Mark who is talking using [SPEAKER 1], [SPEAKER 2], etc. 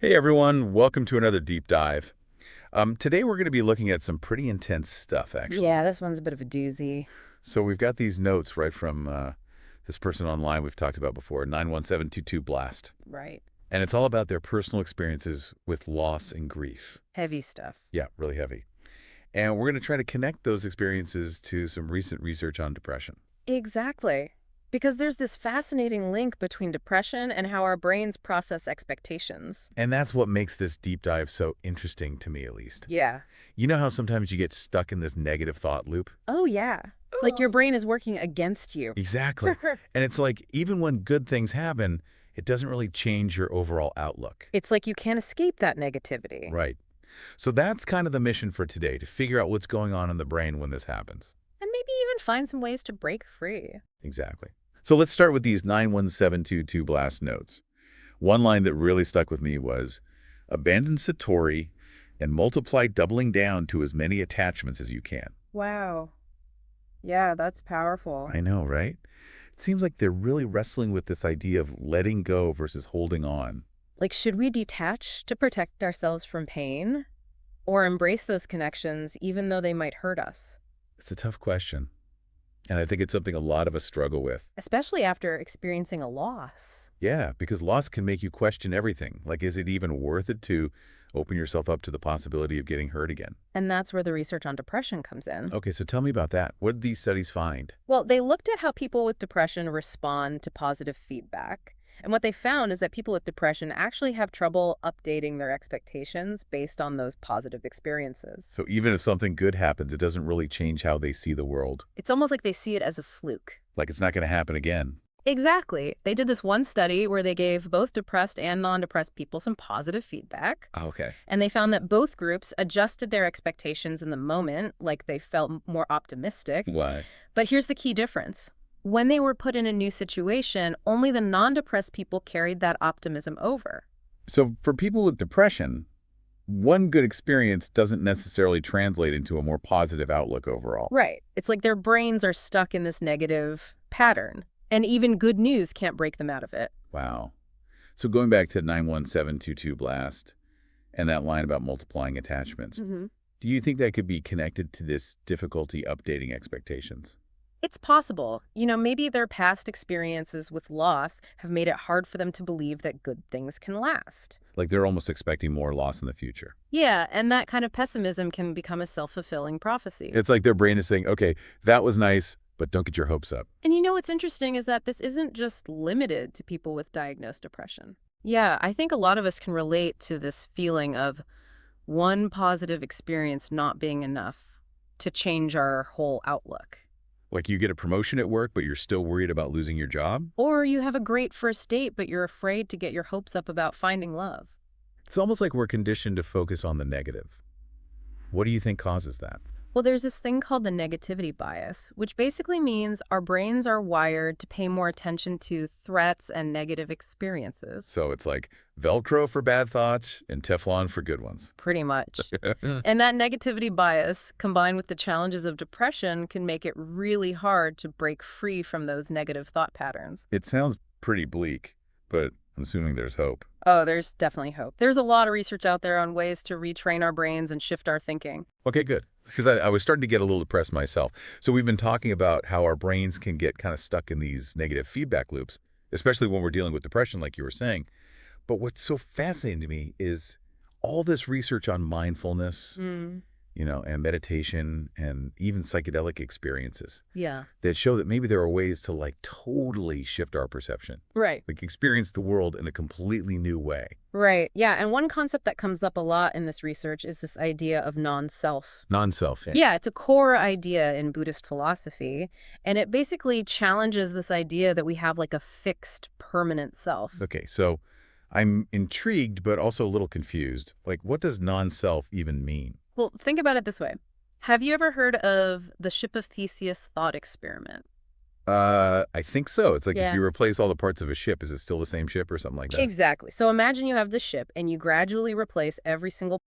[SPEAKER 1] Hey everyone, welcome to another deep dive. Today we're going to be looking at some pretty intense stuff, actually.
[SPEAKER 2] Yeah, this one's a bit of a doozy.
[SPEAKER 1] So we've got these notes right from this person online we've talked about before, 91722 Blast.
[SPEAKER 2] Right.
[SPEAKER 1] And it's all about their personal experiences with loss and grief.
[SPEAKER 2] Heavy stuff.
[SPEAKER 1] Yeah, really heavy. And we're going to try to connect those experiences to some recent research on depression.
[SPEAKER 2] Exactly. Because there's this fascinating link between depression and how our brains process expectations.
[SPEAKER 1] And that's what makes this deep dive so interesting to me, at least.
[SPEAKER 2] Yeah.
[SPEAKER 1] You know how sometimes you get stuck in this negative thought loop?
[SPEAKER 2] Oh, yeah. Like your brain is working against you.
[SPEAKER 1] Exactly. And it's like, even when good things happen, it doesn't really change your overall outlook.
[SPEAKER 2] It's like you can't escape that negativity.
[SPEAKER 1] Right. So that's kind of the mission for today, to figure out what's going on in the brain when this happens.
[SPEAKER 2] And maybe even find some ways to break free.
[SPEAKER 1] Exactly. So let's start with these 91722 Blast notes. One line that really stuck with me was, abandon Satori and multiply doubling down to as many attachments as you can.
[SPEAKER 2] Wow. Yeah, that's powerful.
[SPEAKER 1] I know, right? It seems like they're really wrestling with this idea of letting go versus holding on.
[SPEAKER 2] Like, should we detach to protect ourselves from pain? Or embrace those connections even though they might hurt us?
[SPEAKER 1] It's a tough question. And I think it's something a lot of us struggle with.
[SPEAKER 2] Especially after experiencing a loss.
[SPEAKER 1] Yeah, because loss can make you question everything. Like, is it even worth it to open yourself up to the possibility of getting hurt again?
[SPEAKER 2] And that's where the research on depression comes in.
[SPEAKER 1] Okay, so tell me about that. What did these studies find?
[SPEAKER 2] Well, they looked at how people with depression respond to positive feedback. And what they found is that people with depression actually have trouble updating their expectations based on those positive experiences.
[SPEAKER 1] So even if something good happens, it doesn't really change how they see the world.
[SPEAKER 2] It's almost like they see it as a fluke.
[SPEAKER 1] Like it's not going to happen again.
[SPEAKER 2] Exactly. They did this one study where they gave both depressed and non-depressed people some positive feedback.
[SPEAKER 1] Okay.
[SPEAKER 2] And they found that both groups adjusted their expectations in the moment, like they felt more optimistic.
[SPEAKER 1] Why?
[SPEAKER 2] But here's the key difference. When they were put in a new situation, only the non-depressed people carried that optimism over.
[SPEAKER 1] So for people with depression, one good experience doesn't necessarily translate into a more positive outlook overall.
[SPEAKER 2] Right. It's like their brains are stuck in this negative pattern, and even good news can't break them out of it.
[SPEAKER 1] Wow. So going back to 91722 Blast and that line about multiplying attachments, do you think that could be connected to this difficulty updating expectations?
[SPEAKER 2] It's possible. Maybe their past experiences with loss have made it hard for them to believe that good things can last.
[SPEAKER 1] Like they're almost expecting more loss in the future.
[SPEAKER 2] Yeah, and that kind of pessimism can become a self-fulfilling prophecy.
[SPEAKER 1] It's like their brain is saying, okay, that was nice, but don't get your hopes up.
[SPEAKER 2] And what's interesting is that this isn't just limited to people with diagnosed depression. Yeah, I think a lot of us can relate to this feeling of one positive experience not being enough to change our whole outlook.
[SPEAKER 1] Like you get a promotion at work, but you're still worried about losing your job?
[SPEAKER 2] Or you have a great first date, but you're afraid to get your hopes up about finding love.
[SPEAKER 1] It's almost like we're conditioned to focus on the negative. What do you think causes that?
[SPEAKER 2] Well, there's this thing called the negativity bias, which basically means our brains are wired to pay more attention to threats and negative experiences.
[SPEAKER 1] So it's like Velcro for bad thoughts and Teflon for good ones.
[SPEAKER 2] Pretty much. And that negativity bias, combined with the challenges of depression, can make it really hard to break free from those negative thought patterns.
[SPEAKER 1] It sounds pretty bleak, but I'm assuming there's hope.
[SPEAKER 2] Oh, there's definitely hope. There's a lot of research out there on ways to retrain our brains and shift our thinking.
[SPEAKER 1] Okay, good. Because I was starting to get a little depressed myself. So we've been talking about how our brains can get kind of stuck in these negative feedback loops, especially when we're dealing with depression, like you were saying. But what's so fascinating to me is all this research on mindfulness, and meditation and even psychedelic experiences
[SPEAKER 2] Yeah.
[SPEAKER 1] that show that maybe there are ways to like totally shift our perception,
[SPEAKER 2] Right.
[SPEAKER 1] like experience the world in a completely new way.
[SPEAKER 2] Right. Yeah. And one concept that comes up a lot in this research is this idea of non-self.
[SPEAKER 1] Non-self.
[SPEAKER 2] Yeah, it's a core idea in Buddhist philosophy, and it basically challenges this idea that we have like a fixed, permanent self.
[SPEAKER 1] Okay, so I'm intrigued, but also a little confused. Like, what does non-self even mean?
[SPEAKER 2] Well, think about it this way. Have you ever heard of the Ship of Theseus thought experiment?
[SPEAKER 1] I think so. It's like if
[SPEAKER 2] Yeah.
[SPEAKER 1] you replace all the parts of a ship, is it still the same ship or something like that?
[SPEAKER 2] Exactly. So imagine you have the ship and you gradually replace every single